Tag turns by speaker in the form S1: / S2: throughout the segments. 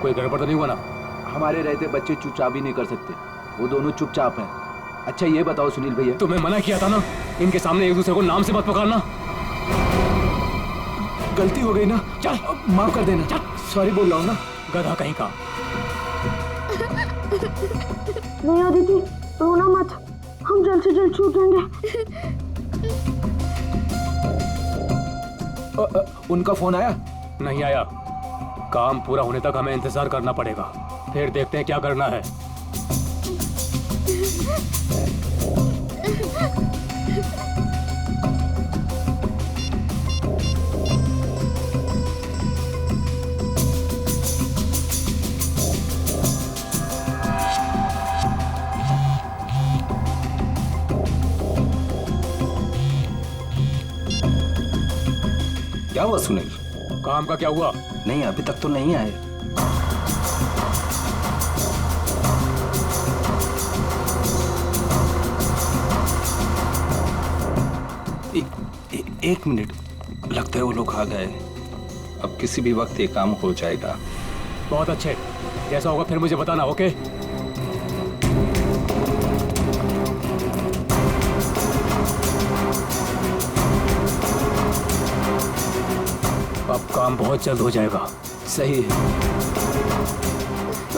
S1: कोई गड़बड़ तो नहीं हुआ ना?
S2: हमारे रहते बच्चे चुपचाप ही नहीं कर सकते, वो दोनों चुपचाप हैं। अच्छा ये बताओ सुनील भैया,
S1: तुम्हें मना किया था ना इनके सामने एक दूसरे को नाम से मत पुकारना।
S2: गलती हो गई ना,
S1: चल
S2: माफ कर देना।
S1: चल।
S2: सॉरी बोल रहा हूँ ना।
S1: गधा कहीं का।
S3: नहीं अदिति, रोना मत, हम जल्द से जल्द छूट जाएंगे।
S2: उनका फोन आया?
S1: नहीं आया। काम पूरा होने तक हमें इंतजार करना पड़ेगा, फिर देखते हैं क्या करना है।
S4: क्या हुआ सुनील?
S1: काम का क्या हुआ?
S4: नहीं अभी तक तो नहीं आए। एक मिनट, लगता है वो लोग आ गए। अब किसी भी वक्त ये काम हो जाएगा।
S1: बहुत अच्छे, जैसा होगा फिर मुझे बताना। ओके? अब काम बहुत जल्द हो जाएगा।
S2: सही है,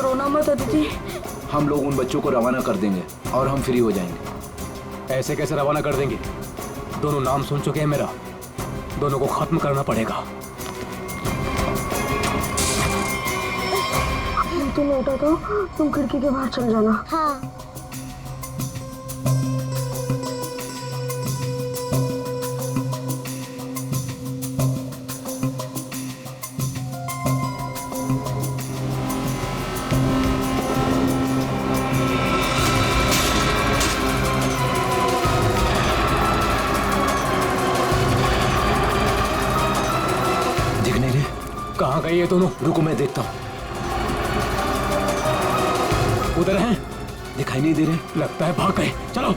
S3: रोना मत अदिति।
S2: हम लोग उन बच्चों को रवाना कर देंगे और हम फ्री हो जाएंगे।
S1: ऐसे कैसे रवाना कर देंगे? दोनों नाम सुन चुके हैं मेरा, दोनों को खत्म करना पड़ेगा।
S3: तुम उठा तो तुम खिड़की के बाहर चल जाना।
S5: हाँ।
S1: कहाँ गए ये दोनों?
S2: रुको मैं देखता हूँ।
S1: उधर हैं?
S2: दिखाई नहीं दे रहे।
S1: लगता है भाग गए। चलो।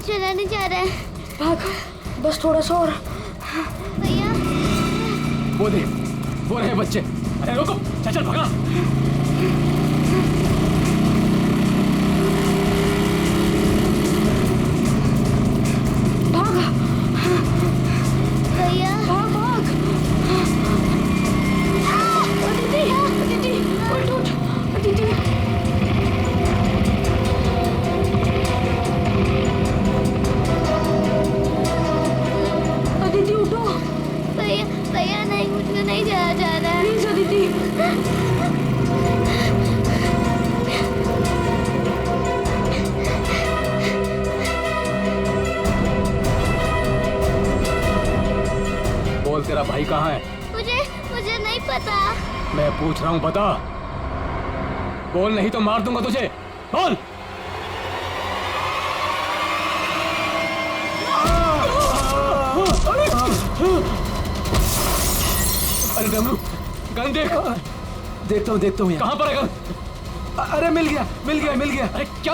S5: चलाने जा रहा है।
S3: भाग, बस थोड़ा सा और।
S5: भैया
S1: वो देख, वो रहे बच्चे। अरे रुको, चल चल भागा।
S3: भाग
S5: भैया,
S3: भाग भाग। अदिति, अदिति, उठ उठ, अदिति।
S5: भैया नहीं, मुझे नहीं जाया जा रहा है।
S3: प्लीज अदिति।
S1: बोल, तेरा भाई कहाँ है?
S5: मुझे नहीं पता।
S1: मैं पूछ रहा हूँ, बता। बोल, नहीं तो मार दूंगा तुझे। बोल। अरे डमरू, गन देख।
S2: देखता हूँ।
S1: कहाँ पर है गन?
S2: अरे मिल गया।
S1: अरे क्या?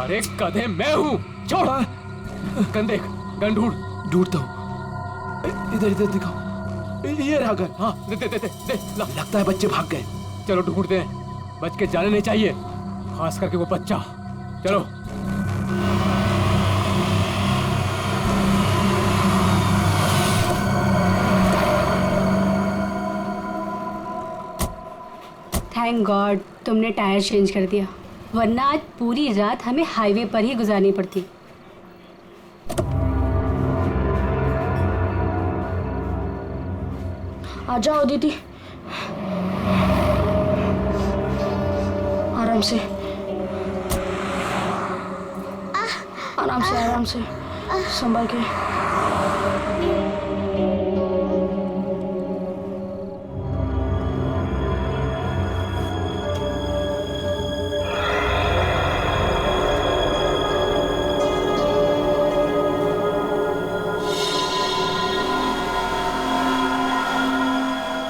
S1: अरे गधे, मैं हूँ। छोड़। गन देख, गन
S2: ढूंढता हूँ। इधर दिखाओ। ये रहा गन।
S1: हाँ, दे।
S2: लगता है बच्चे भाग गए।
S1: चलो ढूंढते हैं। बच के जाने नहीं चाहिए, खास करके वो बच्चा। चलो।
S6: थैंक गॉड तुमने टायर चेंज कर दिया, वरना आज पूरी रात हमें हाईवे पर ही गुजारनी पड़ती।
S3: आ जाओ दीदी, आराम से, आराम से। संभाल के।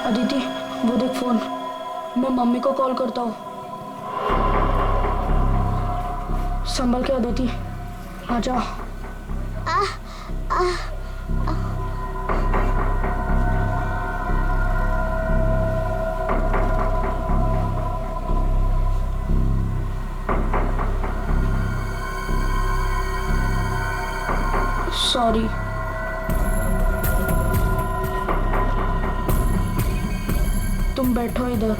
S3: अदिति, वो देख फोन। मैं मम्मी को कॉल करता हूँ। संभल के अदिति, आ जाओ। सॉरी। तुम बैठो इधर।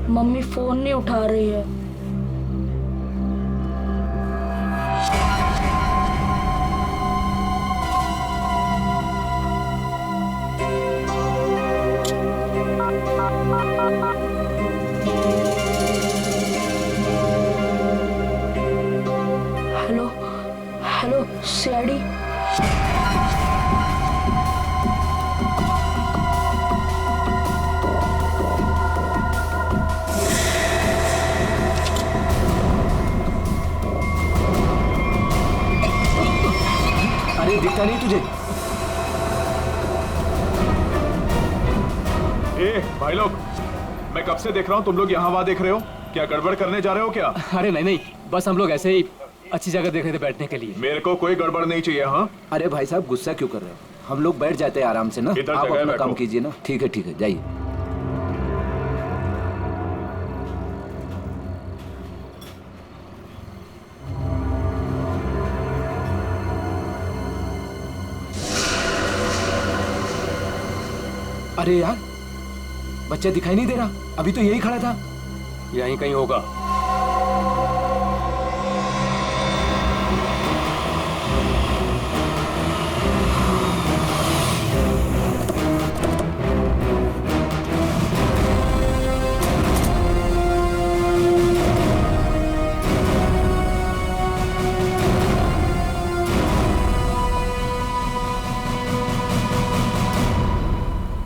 S3: मम्मी फोन नहीं उठा रही है। Hello hello CID.
S2: अरे दिखता नहीं तुझे?
S7: ए भाई लोग, मैं कब से देख रहा हूँ तुम लोग यहाँ वहाँ देख रहे हो। क्या गड़बड़ करने जा रहे हो क्या?
S1: अरे नहीं नहीं, बस हम लोग ऐसे ही अच्छी जगह देख रहे थे बैठने के लिए।
S7: मेरे को कोई गड़बड़ नहीं चाहिए। हाँ,
S2: अरे भाई साहब गुस्सा क्यों कर रहे हो? हम लोग बैठ जाते हैं आराम से ना।
S7: इधर
S2: आप
S7: जगह
S2: अपना
S7: बैठो।
S2: काम कीजिए ना। ठीक है जाइए। अरे यार, बच्चा दिखाई नहीं दे रहा। अभी तो यही खड़ा था।
S1: यहीं कहीं होगा।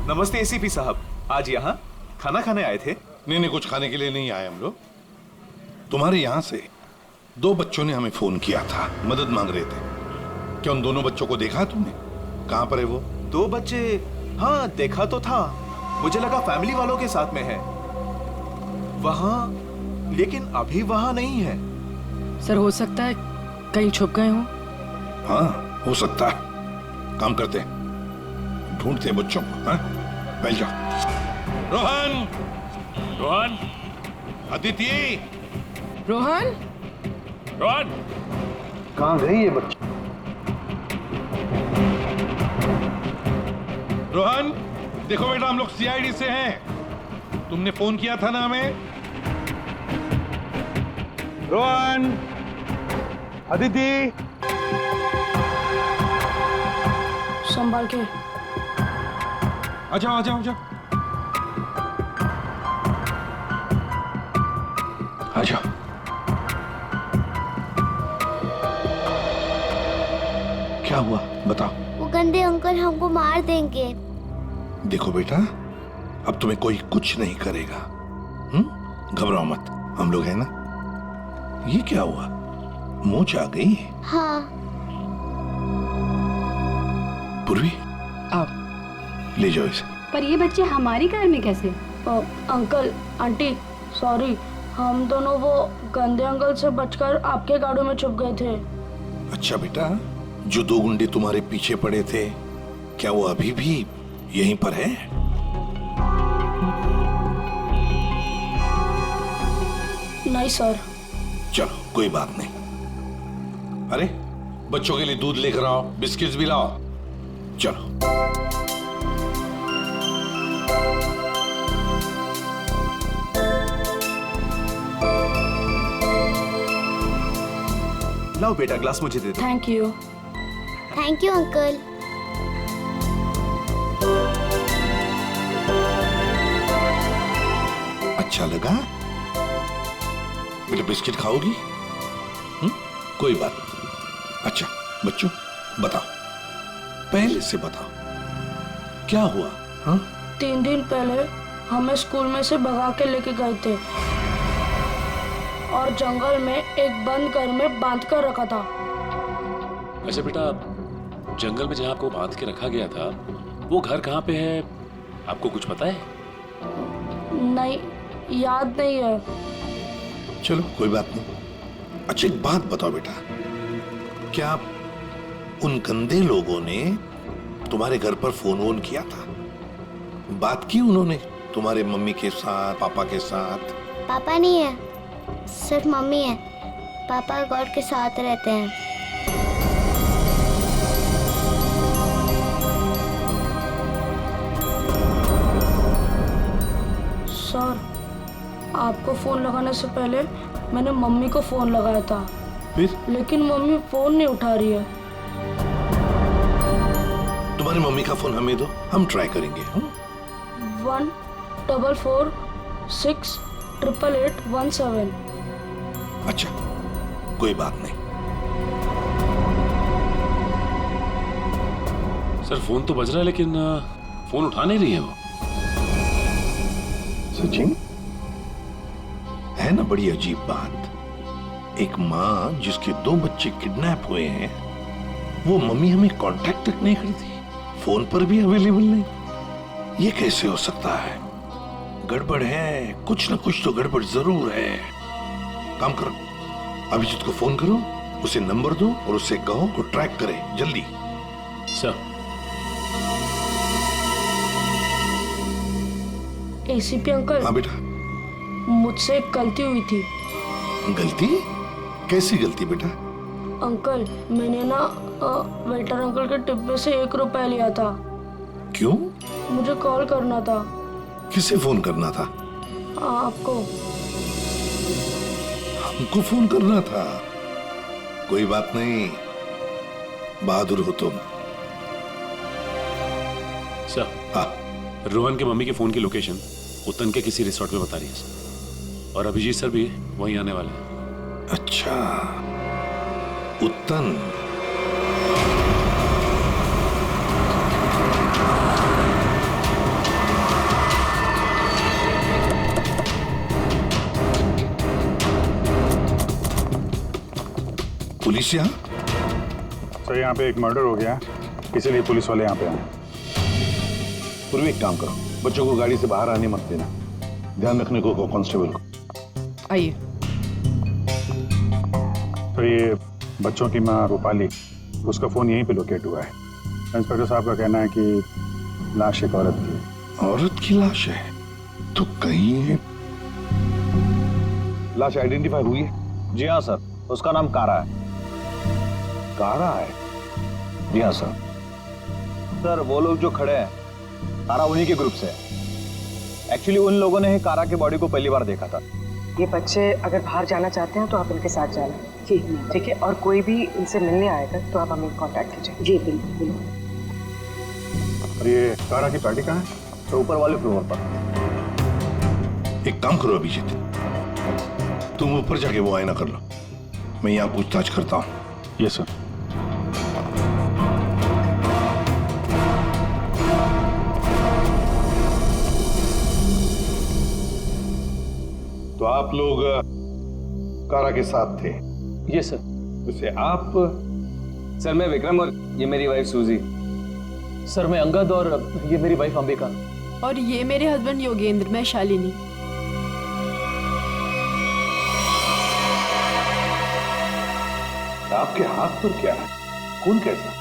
S7: नमस्ते एसीपी साहब, आज यहाँ खाना खाने आए थे?
S8: नहीं, कुछ खाने के लिए नहीं आए हम लोग। तुम्हारे यहाँ से 2 बच्चों ने हमें फोन किया था, मदद मांग रहे थे। क्या उन दोनों बच्चों को देखा तुमने? कहाँ पर है वो?
S7: 2 बच्चे? हाँ देखा तो था, मुझे लगा फैमिली वालों के साथ में है वहाँ, लेकिन अभी वहाँ नहीं है।
S9: सर हो सकता है कहीं छुप गए हों।
S8: हाँ हो सकता है। काम करते हैं, ढूंढते हैं बच्चों को। हाँ बैठ जाओ। रोहन,
S7: रोहन,
S8: अदिति,
S9: रोहन,
S7: रोहन,
S2: कहाँ गई ये बच्चा?
S8: रोहन देखो बेटा, हम लोग सीआईडी से हैं। तुमने फोन किया था ना हमें? रोहन, अदिति,
S3: संभाल के।
S8: आ जाओ आ जाओ आ जाओ आ जाओ। क्या हुआ बताओ।
S5: वो गंदे अंकल हमको मार देंगे।
S8: देखो बेटा, अब तुम्हें कोई कुछ नहीं करेगा। घबराओ मत, हम लोग हैं ना। ये क्या हुआ, मूंछ आ गई?
S5: हाँ।
S8: पूर्वी
S9: आप
S8: ले जाओ इसे।
S6: पर ये बच्चे हमारी कार में कैसे?
S3: अंकल आंटी सॉरी, हम दोनों वो गंदे अंकल से बचकर आपके गाड़ी में छुप गए थे।
S8: अच्छा बेटा, जो 2 गुंडे तुम्हारे पीछे पड़े थे, क्या वो अभी भी यहीं पर है?
S3: नहीं सर।
S8: चलो कोई बात नहीं। अरे बच्चों के लिए दूध लेकर आओ, बिस्किट्स भी लाओ। चलो।
S7: लाओ बेटा, ग्लास मुझे दे दो।
S3: Thank you.
S5: Thank you uncle.
S8: अच्छा लगा? बेटा बिस्किट खाओगी? कोई बात नहीं। अच्छा बच्चों बताओ, पहले से बताओ क्या हुआ? हाँ?
S3: 3 दिन पहले हमें स्कूल में से भगा के लेके गए थे और जंगल में एक बंद घर में बांध कर रखा था।
S10: अच्छा बेटा, जंगल में जहाँ आपको बांध के रखा गया था वो घर कहाँ पे है, आपको कुछ पता है?
S3: नहीं, याद नहीं है।
S8: चलो कोई बात नहीं। अच्छा एक बात बताओ बेटा, क्या उन गंदे लोगों ने तुम्हारे घर पर फोन वोन किया था? बात की उन्होंने तुम्हारे मम्मी के साथ, पापा के साथ?
S5: पापा नहीं है, सिर्फ मम्मी है। पापा गॉड के साथ रहते हैं।
S3: सर, आपको फोन लगाने से पहले मैंने मम्मी को फोन लगाया था,
S8: फिर?
S3: लेकिन मम्मी फोन नहीं उठा रही है।
S8: तुम्हारी मम्मी का फोन हमें दो, हम ट्राई करेंगे।
S3: 144688817।
S8: अच्छा कोई बात नहीं।
S10: सर फोन तो बज रहा है लेकिन फोन उठा नहीं रही है वो।
S8: सचिन, है ना बड़ी अजीब बात, एक माँ जिसके 2 बच्चे किडनैप हुए हैं वो मम्मी हमें कांटेक्ट तक नहीं करती, फोन पर भी अवेलेबल नहीं। ये कैसे हो सकता है? गड़बड़ है, कुछ ना कुछ तो गड़बड़ जरूर है। काम करो, अभिजीत को फोन करो, उसे नंबर दो और उसे कहो को ट्रैक करे जल्दी।
S10: सर।
S3: ACP uncle.
S8: हाँ बेटा।
S3: मुझसे एक गलती हुई थी।
S8: गलती? कैसी गलती बेटा?
S3: अंकल, मैंने ना वेटर अंकल के टिप में से 1 रुपया लिया था।
S8: क्यों?
S3: मुझे कॉल करना था।
S8: किसे फोन करना था?
S3: आपको।
S8: हमको फोन करना था? कोई बात नहीं, बहादुर हो तुम।
S10: सर।
S8: हाँ।
S10: रोहन के मम्मी के फोन की लोकेशन उत्तन के किसी रिसोर्ट में बता रही है सर, और अभिजीत सर भी वहीं आने वाले हैं।
S8: अच्छा, उत्तन। पुलिस यहाँ?
S11: सर यहाँ पे एक मर्डर हो गया, इसीलिए पुलिस वाले यहाँ पे आए।
S8: पूर्वी एक काम करो, बच्चों को गाड़ी से बाहर आने मत देना, ध्यान रखने को कांस्टेबल को।
S9: आइए।
S11: तो ये बच्चों की माँ रूपाली, उसका फोन यहीं पे लोकेट हुआ है। इंस्पेक्टर साहब का कहना है कि लाश एक औरत की है।
S8: औरत की लाश है? तो कहीं
S2: लाश आइडेंटिफाई हुई है? जी हाँ सर, उसका नाम कारा है।
S8: कारा है?
S2: जी हाँ सर। सर वो लोग जो खड़े हैं, कारा उन्हीं के ग्रुप से है। एक्चुअली उन लोगों ने ही कारा के बॉडी को पहली बार देखा था।
S12: ये बच्चे अगर बाहर जाना चाहते हैं तो आप इनके साथ जाना। जी ठीक है, और कोई भी इनसे मिलने आएगा तो आप हमें कांटेक्ट कीजिए। जी बिल्कुल।
S11: और ये कारा की पार्टी कहाँ है?
S2: तो ऊपर वाले फ्लोर पर।
S8: एक काम करो अभिजीत, तुम ऊपर जाके वो आईना कर लो, मैं यहाँ पूछताछ करता हूँ।
S11: Yes sir.
S8: तो आप लोग कारा के साथ थे?
S2: ये सर।
S8: वैसे आप?
S2: सर मैं विक्रम और ये मेरी वाइफ सूजी। सर मैं अंगद और ये मेरी वाइफ अंबिका।
S9: और ये मेरे हस्बैंड योगेंद्र, मैं शालिनी।
S8: आपके हाथ पर क्या है? खून कैसा?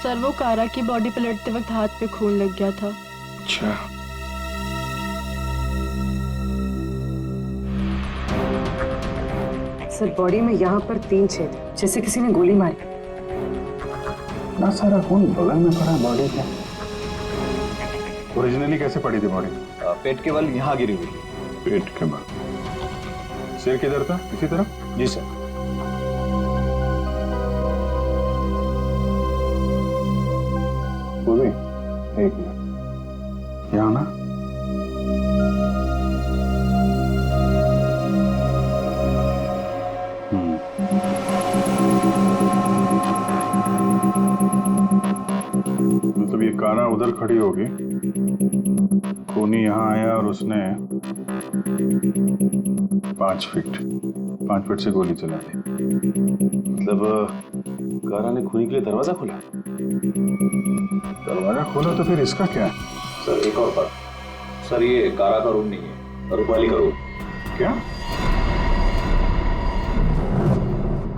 S9: सर वो कारा की बॉडी पलटते वक्त हाथ पे खून लग गया था।
S8: अच्छा।
S12: सर बॉडी में यहाँ पर 3 छेद, जैसे किसी ने गोली मारी।
S11: इतना सारा खून बगल में पड़ा बॉडी के। ओरिजिनली कैसे पड़ी थी बॉडी?
S2: पेट के बल यहाँ गिरी हुई थी।
S11: पेट के बल। सिर किधर था? इसी तरफ?
S2: जी सर।
S11: वो भी एक मिनट यहाँ ना। मतलब ये कारा उधर खड़ी होगी, खूनी यहाँ आया और उसने 5 फीट से गोली चला दी।
S10: मतलब कारा ने खूनी के लिए दरवाजा खोला?
S11: दरवाजा खोला तो फिर इसका क्या है?
S2: सर एक और बात, सर ये कारा का रूम नहीं है, रूपाली का रूम।
S11: क्या?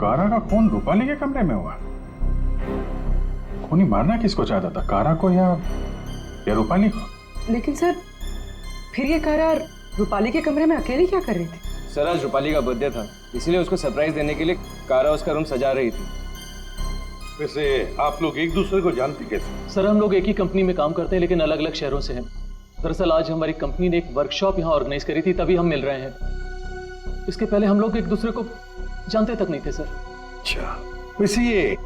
S11: कारा का खून रूपाली के कमरे में हुआ? खूनी मारना किसको चाहता था, कारा को या रूपाली को?
S12: लेकिन सर फिर ये कारा रूपाली के कमरे में अकेली क्या कर रही थी?
S13: सर आज रूपाली का बर्थडे था, इसीलिए उसको सरप्राइज देने के लिए कारा उसका रूम सजा रही थी।
S8: वैसे आप लोग एक दूसरे को जानते कैसे?
S1: सर हम लोग एक ही कंपनी में काम करते हैं लेकिन अलग अलग शहरों से हैं। दरअसल आज हमारी कंपनी ने एक वर्कशॉप यहाँ ऑर्गेनाइज करी थी, तभी हम मिल रहे हैं। इसके पहले हम लोग एक दूसरे को जानते तक नहीं थे सर।
S8: अच्छा, वैसे ये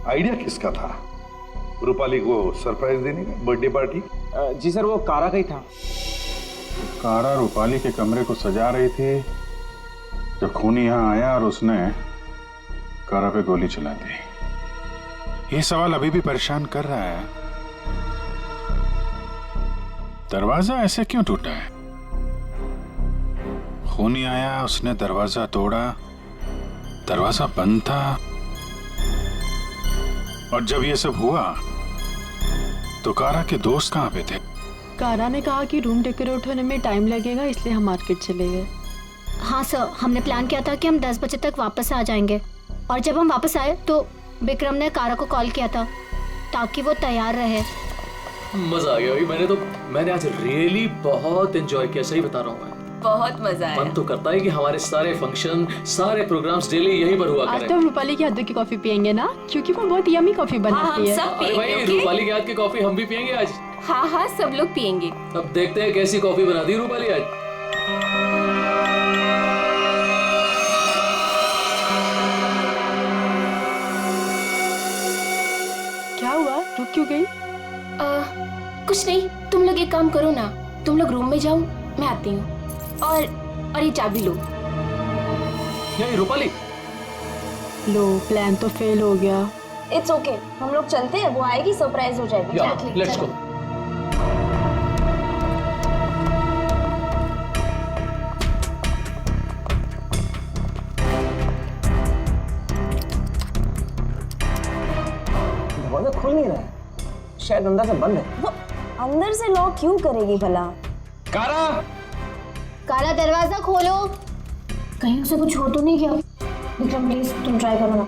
S8: आइडिया किसका था, रूपाली को सरप्राइज देने का, बर्थडे पार्टी?
S13: जी सर वो कारा का ही था।
S11: कारा रूपाली के कमरे को सजा रही थी जब खूनी यहाँ आया और उसने कारा पे गोली चला दी। ये सवाल अभी भी परेशान कर रहा है, दरवाजा ऐसे क्यों टूटा है? खूनी आया, उसने दरवाजा तोड़ा, दरवाजा बंद था, और जब ये सब हुआ तो कारा के दोस्त कहाँ पे थे?
S9: कारा ने कहा कि रूम डेकोरेट होने में टाइम लगेगा, इसलिए हम मार्केट चले गए।
S5: हाँ सर, हमने प्लान किया था कि हम 10 बजे तक वापस आ जाएंगे, और जब हम वापस आए तो विक्रम ने कारा को कॉल किया था ताकि वो तैयार रहे।
S1: मजा आ गया भाई, मैंने आज रियली बहुत एंजॉय किया, सही बता रहा हूँ मैं।
S14: बहुत मजा आया।
S1: मन तो करता है कि हमारे सारे फंक्शन, सारे प्रोग्राम्स डेली यहीं पर हुआ
S9: आज
S1: करें।
S9: तो हम रूपाली के हाथों की कॉफी पियेंगे ना, क्योंकि वो बहुत यमी कॉफी बनाती है।
S1: अरे भाई रूपाली के हाथ की कॉफी हम भी पियेंगे आज।
S14: हाँ हाँ सब लोग पियेंगे।
S1: अब देखते हैं कैसी कॉफी बनाती है रूपाली आज।
S9: क्या हुआ, रुक क्यों गई?
S14: कुछ नहीं, तुम लोग एक काम करो ना, तुम लोग रूम में जाओ, मैं आती हूँ। और ये चाबी लो।
S1: ये रूपाली,
S9: लो प्लान तो फेल हो गया।
S3: इट्स ओके, हम लोग चलते हैं, वो आएगी सरप्राइज हो जाएगी।
S1: Let's go.
S12: दरवाजा खुल नहीं रहा है, शायद अंदर से बंद है।
S3: वो अंदर से लॉक क्यों करेगी भला?
S13: कारा,
S5: कारा दरवाजा खोलो।
S3: कहीं उसे कुछ हो तो नहीं गया? विक्रम प्लीज तुम ट्राई करो ना।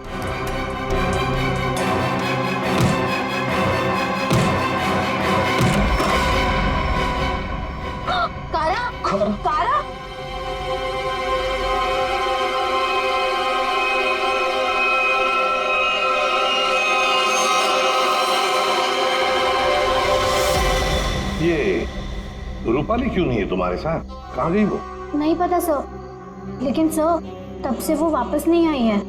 S5: कारा, कारा,
S8: ये रूपाली क्यों नहीं है तुम्हारे साथ, कहाँ गई वो?
S5: नहीं पता सर, लेकिन सर तब से वो वापस नहीं आई है।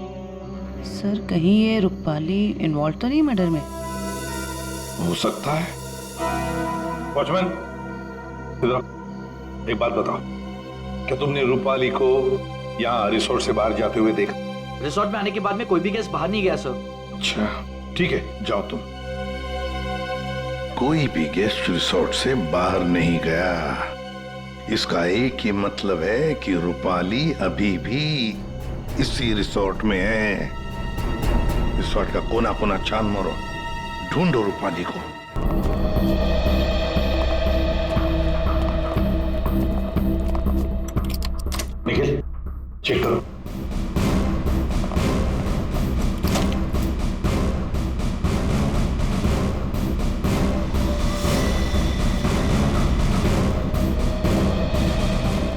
S15: सर कहीं ये रूपाली इन्वॉल्व तो नहीं मर्डर में?
S8: हो सकता है। वॉचमैन, इधर एक बात बताओ, क्या तुमने रूपाली को यहाँ रिसोर्ट से बाहर जाते हुए देखा?
S13: रिसोर्ट में आने के बाद में कोई भी गेस्ट बाहर नहीं गया सर।
S8: अच्छा ठीक है, जाओ तुम। कोई भी गेस्ट रिसोर्ट से बाहर नहीं गया, इसका एक ही मतलब है कि रूपाली अभी भी इसी रिसोर्ट में है। रिसोर्ट का कोना कोना छान मारो, ढूंढो रूपाली को। निखिल, चेक करो।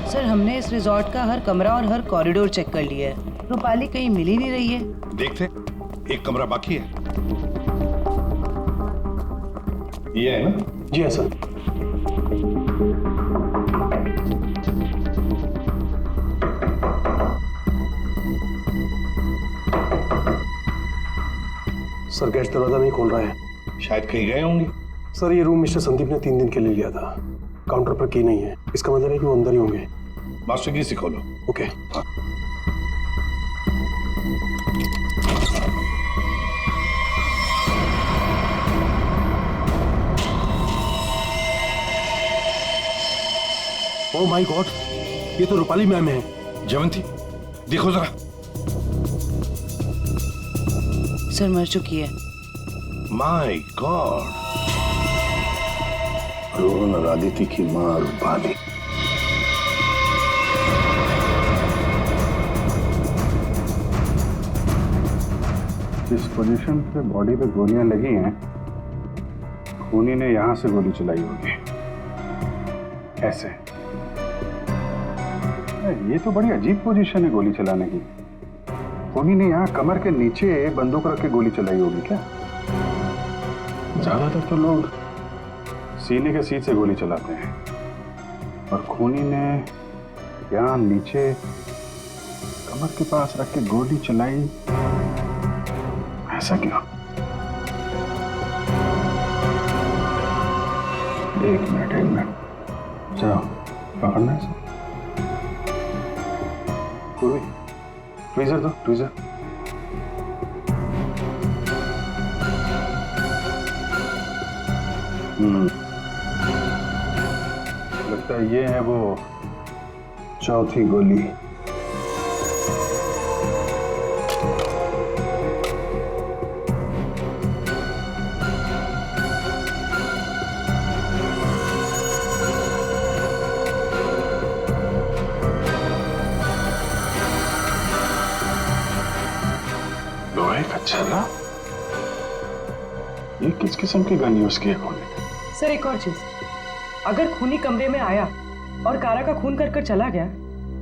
S15: सर हमने इस रिजॉर्ट का हर कमरा और हर कॉरिडोर चेक कर लिया है, रूपाली कहीं मिल ही नहीं रही है।
S8: देखते, एक कमरा बाकी है। ये है ना?
S16: जी हाँ सर। सर गैस दरवाजा नहीं खोल रहा है।
S8: शायद कहीं गए होंगे।
S16: सर ये रूम मिस्टर संदीप ने 3 दिन के लिए लिया था। काउंटर पर की नहीं है, इसका मतलब है कि वो अंदर ही होंगे।
S8: मास्टर की से खोलो।
S16: ओके। ओह माय गॉड, ये तो रूपाली मैम है।
S8: जयवंती देखो जरा।
S15: सर मर चुकी है।
S8: माय गॉड, रोहन और आदित्य की मां रूपाली।
S11: जिस पोजीशन पे बॉडी पे गोलियां लगी हैं, खूनी ने यहां से गोली चलाई होगी। ऐसे। ये तो बड़ी अजीब पोजीशन है गोली चलाने की। खूनी ने यहाँ कमर के नीचे बंदूक रख के गोली चलाई होगी क्या? ज्यादातर तो लोग सीने के सीट से गोली चलाते हैं, और खूनी ने यहाँ नीचे कमर के पास रख के गोली चलाई। ऐसा क्यों? एक मिनट चलो पकड़ना है। पूर्वी ट्वीजर दो, ट्वीजर। लगता है ये है वो चौथी गोली। लोहे का छल्ला? ये किस किस्म की गन यूज की है खूनी ने?
S12: सर एक और चीज, अगर खूनी कमरे में आया और कारा का खून कर चला गया,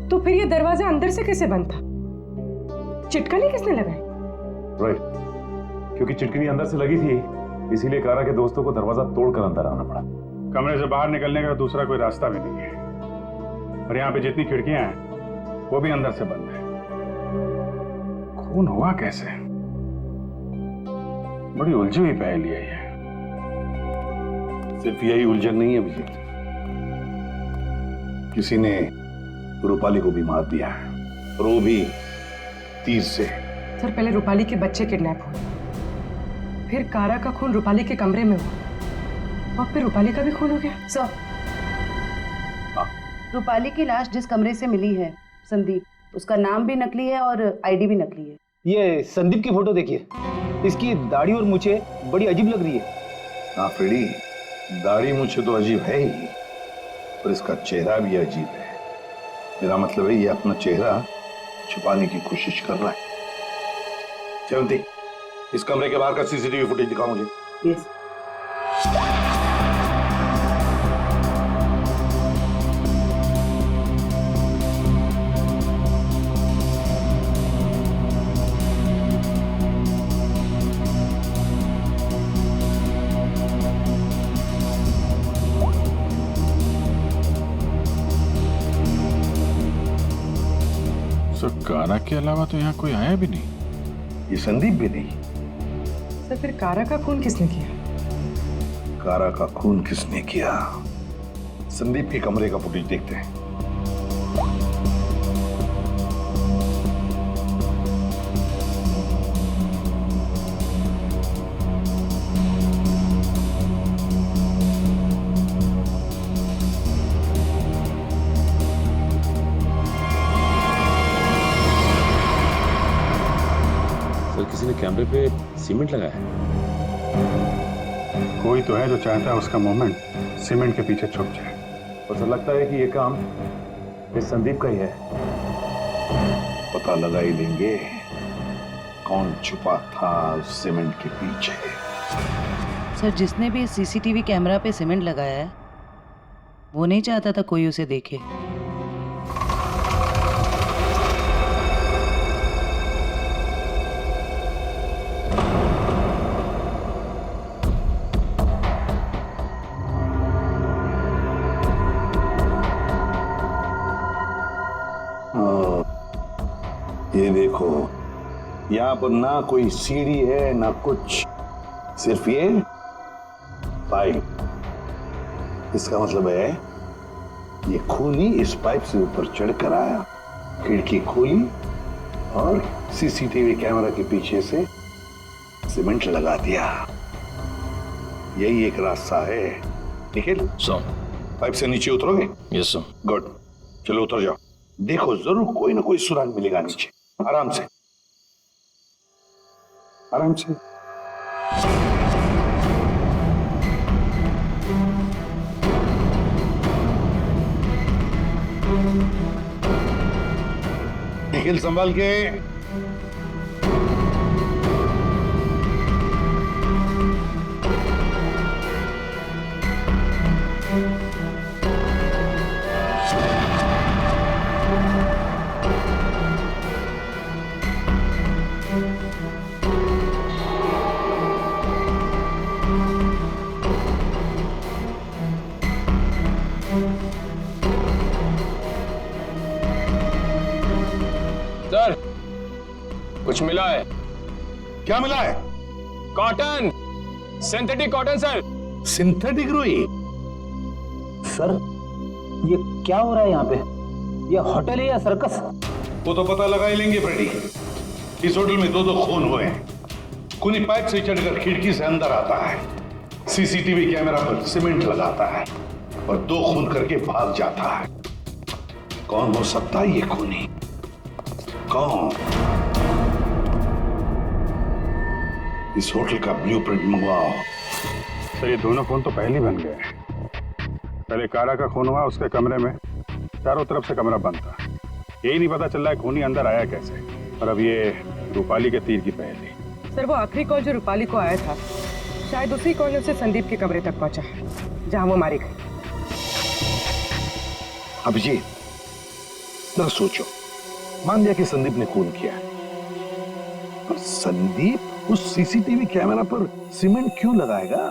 S12: तो फिर ये दरवाजा अंदर से कैसे बंद था? चिटकनी किसने लगाई?
S11: राइट, क्योंकि चिटकनी अंदर से लगी थी, इसीलिए कारा के दोस्तों को दरवाजा तोड़कर अंदर आना पड़ा। कमरे से बाहर निकलने का दूसरा कोई रास्ता भी नहीं है, और यहाँ पे जितनी खिड़कियां हैं वो भी अंदर से बंद है। खून हुआ कैसे? बड़ी उलझी हुई पहेली है ये।
S8: सिर्फ यही उलझन नहीं है अभिजीत, किसी ने रूपाली को भी मार दिया है, और वो भी तीर से।
S12: सर पहले रूपाली के बच्चे किडनैप हुए, फिर कारा का खून रूपाली के कमरे में हुआ, और फिर रूपाली का भी खून हो गया।
S15: सर रूपाली की लाश जिस कमरे से मिली है, संदीप, उसका नाम भी नकली है और आईडी भी नकली है।
S13: ये संदीप की फोटो देखिए, इसकी दाढ़ी और मूछें बड़ी अजीब लग रही है।
S8: हाँ फ्रेडी, दाढ़ी मूछें तो अजीब है ही, पर इसका चेहरा भी अजीब है। मेरा मतलब है ये अपना चेहरा छुपाने की कोशिश कर रहा है। जयवंती, इस कमरे के बाहर का सीसीटीवी फुटेज दिखाओ मुझे।
S12: यस।
S11: कारा के अलावा तो यहाँ कोई आया भी नहीं।
S8: ये संदीप भी नहीं।
S12: सर फिर कारा का खून किसने किया?
S8: कारा का खून किसने किया? संदीप के कमरे का फुटेज देखते हैं।
S10: किसी ने कैमरे पे सीमेंट लगाया है।
S11: कोई तो है जो चाहता है उसका मूवमेंट सीमेंट के पीछे छुप जाए।
S2: और तो लगता है कि ये काम इस संदीप का ही है।
S8: पता लगा ही लेंगे कौन छुपा था सीमेंट के पीछे।
S15: सर जिसने भी सीसीटीवी कैमरा पे सीमेंट लगाया है, वो नहीं चाहता था कोई उसे देखे।
S8: ये देखो, यहाँ पर ना कोई सीढ़ी है ना कुछ, सिर्फ ये पाइप। इसका मतलब है ये खूनी इस पाइप से ऊपर चढ़कर आया, खिड़की खोली और सीसीटीवी कैमरा के पीछे से सीमेंट लगा दिया। यही एक रास्ता है। निखिल, पाइप से नीचे उतरोगे?
S4: Yes sir.
S8: गुड, चलो उतर जाओ। देखो जरूर कोई ना कोई सुराग मिलेगा नीचे। आराम से, आराम से। निखिल संभाल के।
S13: सर, कुछ मिला है।
S8: क्या मिला है?
S13: Cotton, synthetic cotton sir.
S8: Synthetic रुई?
S17: सर, ये क्या हो रहा है यहाँ पे? ये होटल है या सर्कस?
S8: वो तो पता लगा ही लेंगे फ्रेडी। इस होटल में 2 खून हुए हैं। खूनी पाइप से चढ़कर खिड़की से अंदर आता है, सीसीटीवी कैमरा पर सीमेंट लगाता है और 2 खून करके भाग जाता है। कौन हो सकता है ये खूनी? कौन? इस होटल का ब्लूप्रिंट मंगवाओ।
S11: सर, ये दोनों खून तो पहले बन गए। पहले कारा का खून हुआ, उसके कमरे में चारों तरफ से कमरा बंद था। यही नहीं पता चल रहा है खूनी अंदर आया कैसे। और अब ये रूपाली के तीर की पहेली।
S12: सर, वो आखिरी कॉल जो रूपाली को आया था, शायद उसी कॉल में उसे संदीप के कमरे तक पहुंचा, जहां वो मारी गई।
S8: अभिजीत, जरा सोचो, मान लिया कि संदीप ने खून किया, पर संदीप उस सीसीटीवी कैमरा पर सीमेंट क्यों लगाएगा,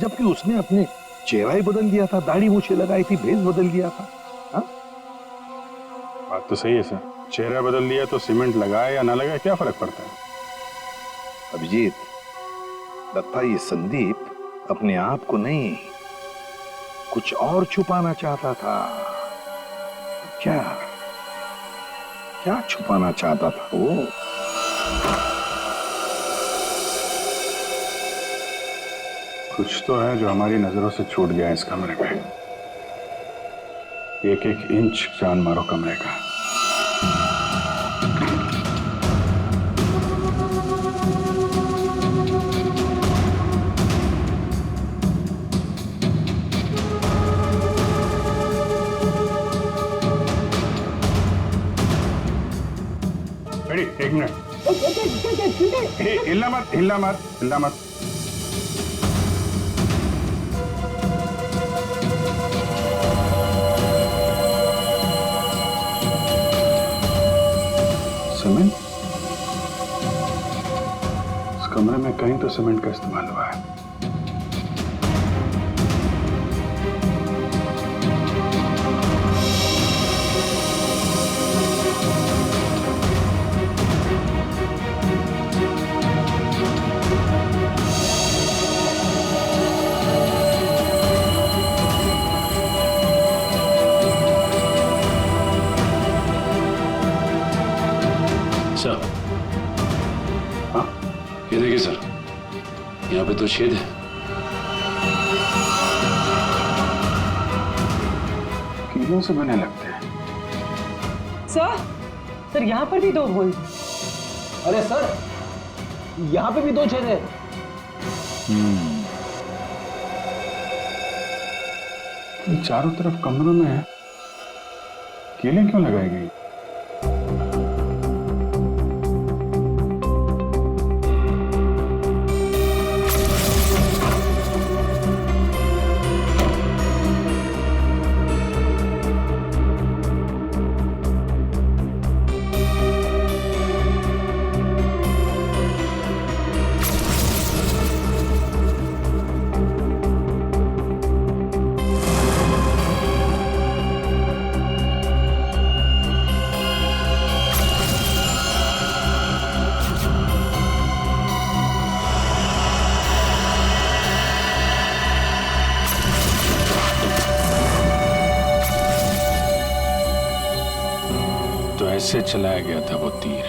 S8: जबकि उसने अपने चेहरा ही बदल दिया था, दाढ़ी मूछें लगाई थी, भेष बदल दिया था। हा?
S11: बात तो सही है सर, चेहरा बदल दिया तो सीमेंट लगाए या ना लगाए क्या फर्क पड़ता है?
S8: अभिजीत, लगता है ये संदीप अपने आप को नहीं, कुछ और छुपाना चाहता था। क्या क्या छुपाना चाहता था वो?
S11: कुछ तो है जो हमारी नजरों से छूट गया इस कमरे में। एक एक इंच जान मारो कमरे का। एक मिनट, हिलना मत, हिलना मत, हिलना मत। सीमेंट? इस कमरे में कहीं तो सीमेंट का इस्तेमाल हुआ है।
S10: सर, हाँ, ये देखिए सर, यहाँ पे तो छेद है।
S11: कीलों से बने लगते हैं।
S12: सर, यहाँ पर भी 2 होल।
S17: अरे सर, यहाँ पे भी 2 छेद है।
S11: चारों तरफ कमरों में कीलें क्यों लगाई गई? कैसे चलाया गया था वो तीर?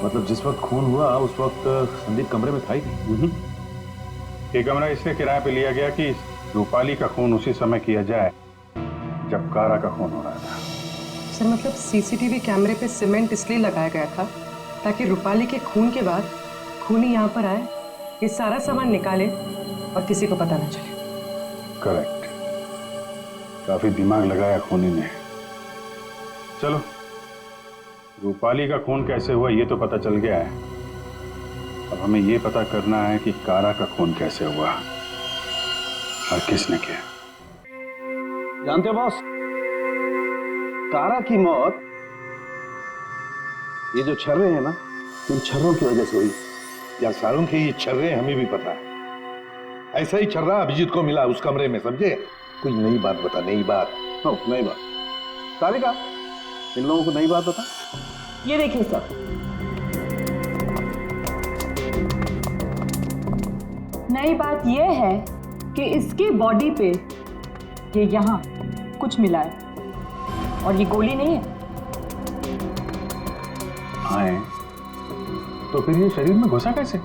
S2: मतलब जिस वक्त खून हुआ उस वक्त संदीप कमरे में था ही नहीं।
S11: ये कमरा इसलिए किराए पे लिया गया कि रूपाली का खून उसी समय किया जाए जब कारा का खून हो रहा था।
S12: सर मतलब सीसीटीवी कैमरे पे सीमेंट इसलिए लगाया गया था ताकि रूपाली के खून के बाद खूनी यहाँ पर आए, ये सारा सामान निकाले और किसी को पता ना चले।
S11: करेक्ट, काफी दिमाग लगाया खूनी ने। चलो, रूपाली का खून कैसे हुआ ये तो पता चल गया है। अब हमें ये पता करना है कि कारा का खून कैसे हुआ और किसने किया।
S17: जानते हो बॉस, कारा की मौत ये जो छर्रे हैं ना, इन छर्रों की वजह से हुई।
S8: या सारों के ये छर्रे हमें भी पता है। ऐसा ही छर्रा अभिजीत को मिला उस कमरे में, समझे? कोई नई बात बता, नई बात।
S17: नई बात। तारिका, इन लोगों को नई बात बता।
S12: ये देखिए सर, नई बात यह है कि इसकी बॉडी पे ये यहाँ कुछ मिला है और ये गोली नहीं है।
S11: हाँ, तो फिर ये शरीर में घुसा कैसे?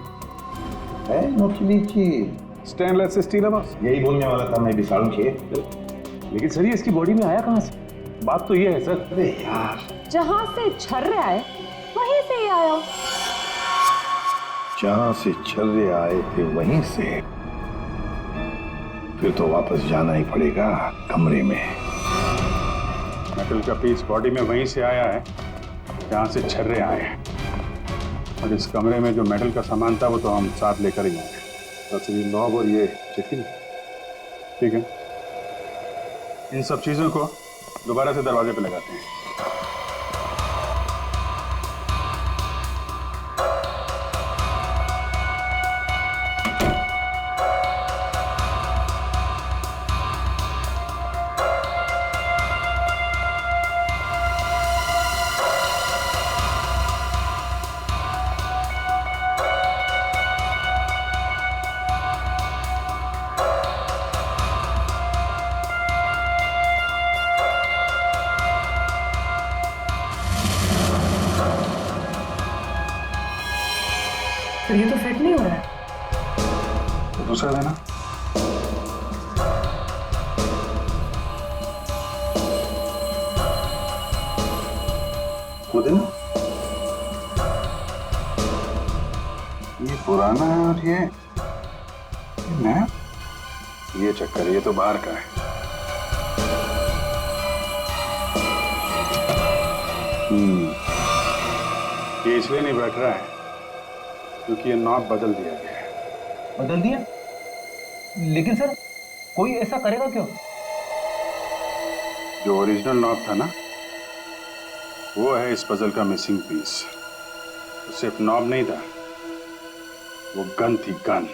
S8: है नकली चीज,
S17: स्टेनलेस स्टील है बॉस।
S8: यही बोलने वाला था मैं भी सारुण के।
S17: लेकिन सर ये इसकी बॉडी में आया कहाँ से? बात तो ये है सर।
S8: अरे यार,
S12: जहां से छर्रे आए वहीं से ही आया।
S8: जहां से छर्रे आए थे वहीं से, फिर तो वापस जाना ही पड़ेगा कमरे में।
S11: मेटल का पीस बॉडी में वहीं से आया है जहां से छर्रे आए हैं, और इस कमरे में जो मेटल का सामान था वो तो हम साथ लेकर ही आए।
S17: तो ये नॉब और ये चिट्ठी,
S11: ठीक है, इन सब चीजों को दोबारा से दरवाजे पे लगाते हैं।
S12: ये तो फिट नहीं हो रहा है।
S11: तो दूसरा देना।
S17: वो देना।
S11: ये पुराना है और ये नया। ये चक्कर है, ये तो बाहर का है। ये इसलिए नहीं बैठ रहा है क्योंकि ये नॉब बदल दिया गया है।
S17: बदल दिया? लेकिन सर कोई ऐसा करेगा क्यों?
S11: जो ओरिजिनल नॉब था ना, वो है इस पजल का मिसिंग पीस। तो सिर्फ नॉब नहीं था, वो गन थी, गन।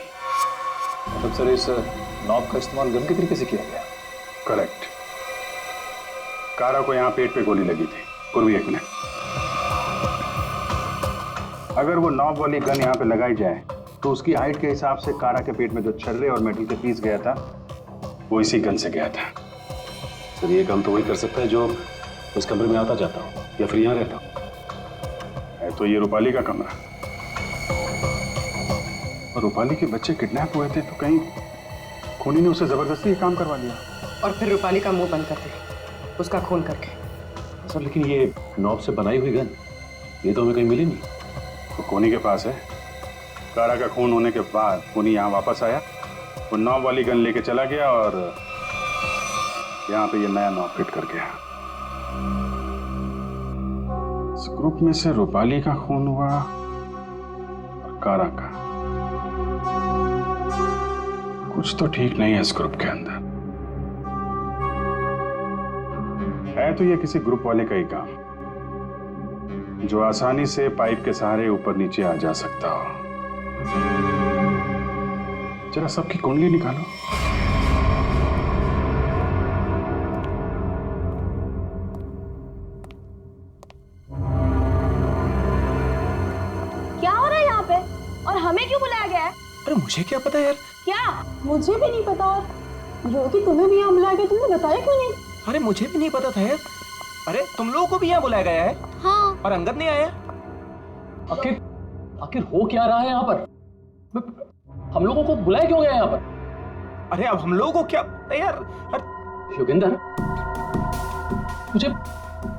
S2: मतलब सर इस नॉब का इस्तेमाल गन के तरीके से किया गया?
S11: करेक्ट। कारा को यहाँ पेट पे गोली लगी थी। पूर्वी, एक मिनट। अगर वो नॉब वाली गन यहाँ पे लगाई जाए तो उसकी हाइट के हिसाब से कारा के पेट में जो छर्रे और मेटल के पीस गया था वो इसी गन से गया था।
S10: सर ये काम तो वही कर सकता है जो उस कमरे में आता जाता हो या फिर यहाँ रहता हो।
S11: है तो ये रूपाली का कमरा, और रूपाली के बच्चे किडनैप हुए थे तो कहीं खूनी ने उसे जबरदस्ती ये काम करवा दिया
S12: और फिर रूपाली का मुंह बंद कर दिया उसका खून करके।
S10: सर लेकिन ये नॉब से बनाई हुई गन, ये तो हमें कहीं मिली नहीं।
S11: तो खूनी के पास है। कारा का खून होने के बाद खूनी यहाँ वापस आया, वो नॉब वाली गन लेके चला गया और यहाँ पे ये नया नॉब फिट कर गया। इस ग्रुप में से रूपाली का खून हुआ और कारा का। कुछ तो ठीक नहीं है इस ग्रुप के अंदर। है तो ये किसी ग्रुप वाले का ही काम, जो आसानी से पाइप के सहारे ऊपर नीचे आ जा सकता हो। जरा सबकी कुंडली निकालो।
S3: क्या हो रहा है यहाँ पे और हमें क्यों बुलाया गया है?
S13: अरे मुझे क्या पता यार।
S3: क्या? मुझे भी नहीं पता। और योगी तुम्हें भी यहाँ बुलाया गया, तुमने बताया क्यों नहीं?
S13: अरे मुझे भी नहीं पता था यार। अरे तुम लोगों को भी यहाँ बुलाया गया है?
S5: हाँ,
S13: और अंगद नहीं आया।
S1: आखिर आखिर हो क्या रहा है यहाँ पर? हम लोगों को बुलाया क्यों गया यहाँ पर?
S13: अरे अब हम लोगों को क्या यार?
S1: योगेंद्र, मुझे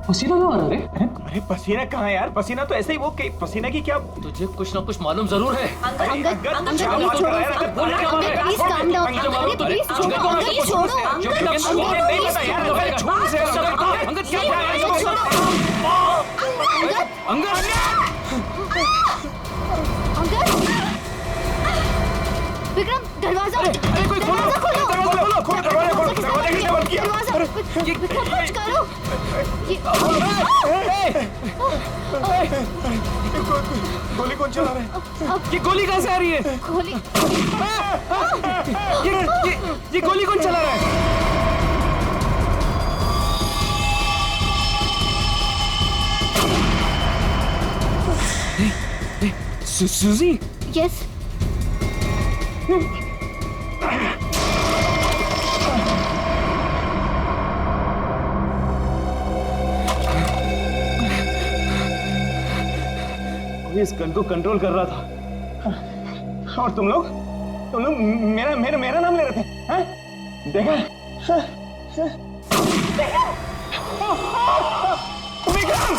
S1: पसीना क्यों आ रहा है?
S13: अरे पसीना कहाँ है यार? पसीना तो ऐसे ही वो पसीना की क्या?
S1: तुझे कुछ ना कुछ मालूम जरूर है।
S5: विक्रम, दरवाजा विक्रम, कुछ करो।
S13: गोली कौन चला रहा है? ये गोली कहाँ से आ रही है?
S5: गोली
S13: ये गोली कौन चला रहा है? सूजी?
S5: यस।
S13: इस गन को कंट्रोल कर रहा था और तुम लोग मेरा मेरा मेरा नाम ले रहे थे, हैं? देखा? विक्रम!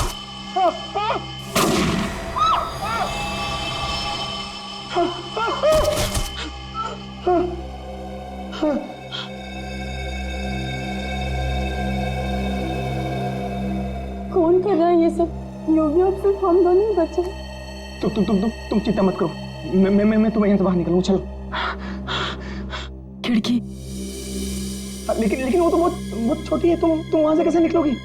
S9: कौन कर रहा है ये सब? योगी, अब सिर्फ हम दोनों ही बचे।
S13: तुम चिंता मत करो, मैं तुम्हें यहाँ से बाहर निकलूँ। चलो।
S9: खिड़की।
S13: लेकिन वो तो बहुत छोटी है, तुम वहां से कैसे निकलोगी?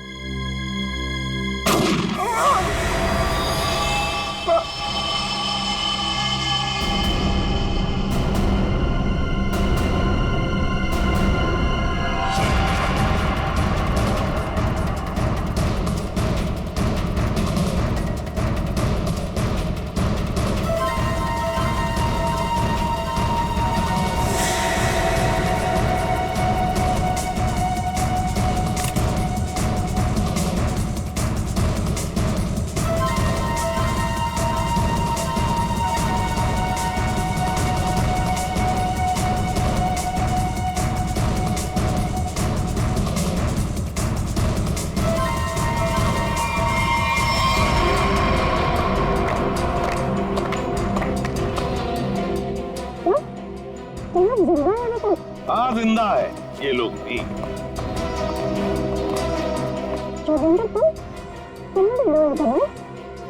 S8: हाँ, जिंदा है ये लोग भी।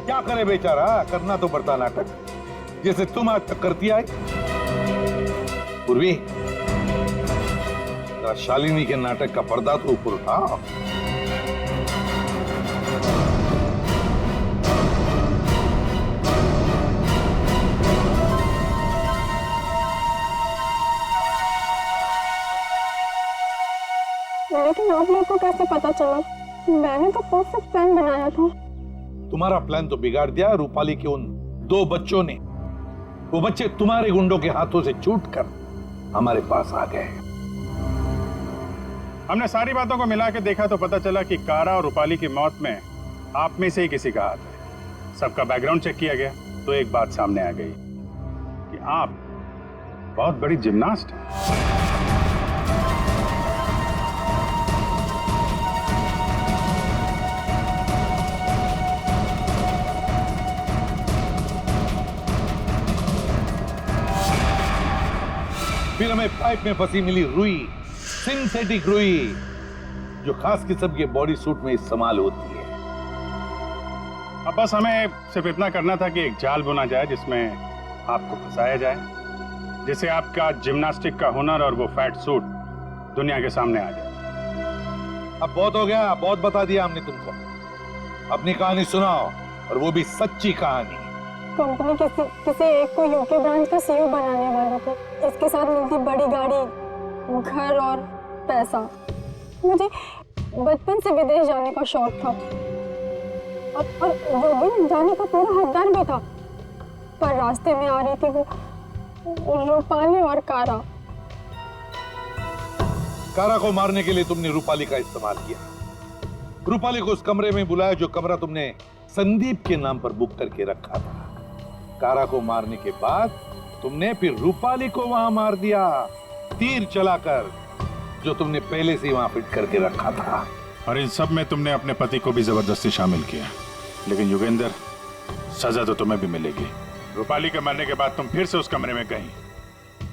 S8: क्या करे बेचारा, करना तो पड़ता नाटक, जैसे तुम आज तक करती आई। पूर्वी, शालिनी के नाटक का पर्दा तो ऊपर उठा।
S9: लेकिन आप लोग को कैसे पता चला? मैंने तो परफेक्ट प्लान बनाया था।
S8: तुम्हारा प्लान तो बिगाड़ दिया रूपाली के उन 2 बच्चों ने। वो बच्चे तुम्हारे गुंडों के हाथों से छूटकर हमारे पास आ गए।
S11: हमने सारी बातों को मिला के देखा तो पता चला कि कारा और रूपाली की मौत में आप में से ही किसी का हाथ है। सबका बैकग्राउंड चेक किया गया तो एक बात सामने आ गई कि आप बहुत बड़ी जिम्नास्ट हैं।
S8: फिर हमें पाइप में फंसी मिली रुई, सिंथेटिक रुई, जो खास किस्म के बॉडी सूट में इस्तेमाल होती है।
S11: अब बस हमें सिर्फ इतना करना था कि एक जाल बुना जाए जिसमें आपको फंसाया जाए, जिससे आपका जिम्नास्टिक का हुनर और वो फैट सूट दुनिया के सामने आ जाए।
S8: अब बहुत हो गया, बहुत बता दिया हमने तुमको। अपनी कहानी सुनाओ, और वो भी सच्ची कहानी।
S9: कंपनी किसी एक को यूके ब्रांच का सीईओ बनाने वाले थे। इसके साथ मिलती बड़ी गाड़ी, घर और पैसा। मुझे बचपन से विदेश जाने का शौक था और योगी जाने का पूरा हकदार भी था, पर रास्ते में आ रही थी वो रूपाली और कारा।
S8: कारा को मारने के लिए तुमने रूपाली का इस्तेमाल किया। रूपाली को उस कमरे में बुलाया जो कमरा तुमने संदीप के नाम पर बुक करके रखा था। कारा को मारने के बाद तुमने फिर रूपाली को वहां मार दिया, तीर चलाकर, जो तुमने पहले से वहां फिट करके रखा था।
S11: और इन सब में तुमने अपने पति को भी जबरदस्ती शामिल किया। लेकिन योगेंद्र, सजा तो तुम्हें भी मिलेगी। रूपाली के मरने के बाद तुम फिर से उस कमरे में गई।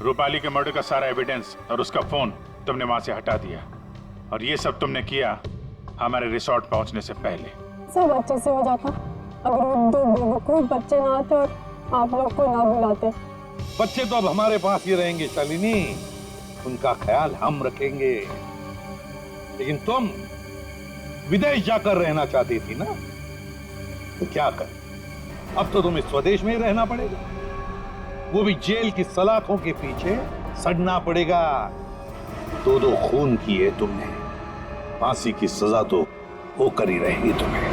S11: रूपाली के मर्डर का सारा एविडेंस और उसका फोन तुमने वहां से हटा दिया। और ये सब तुमने किया हमारे रिसोर्ट पहुंचने से पहले।
S9: सब अच्छे से हो जाता अगर वो दो बेवकूफ बच्चे ना आते और आप लोग को ना बुलाते।
S8: बच्चे तो अब हमारे पास ही रहेंगे शालिनी, उनका ख्याल हम रखेंगे। लेकिन तुम विदेश जाकर रहना चाहती थी ना, तो क्या कर, अब तो तुम्हें स्वदेश में ही रहना पड़ेगा, वो भी जेल की सलाखों के पीछे सड़ना पड़ेगा। दो खून किए तुमने, फांसी की सजा तो होकर ही रहेगी तुम्हें।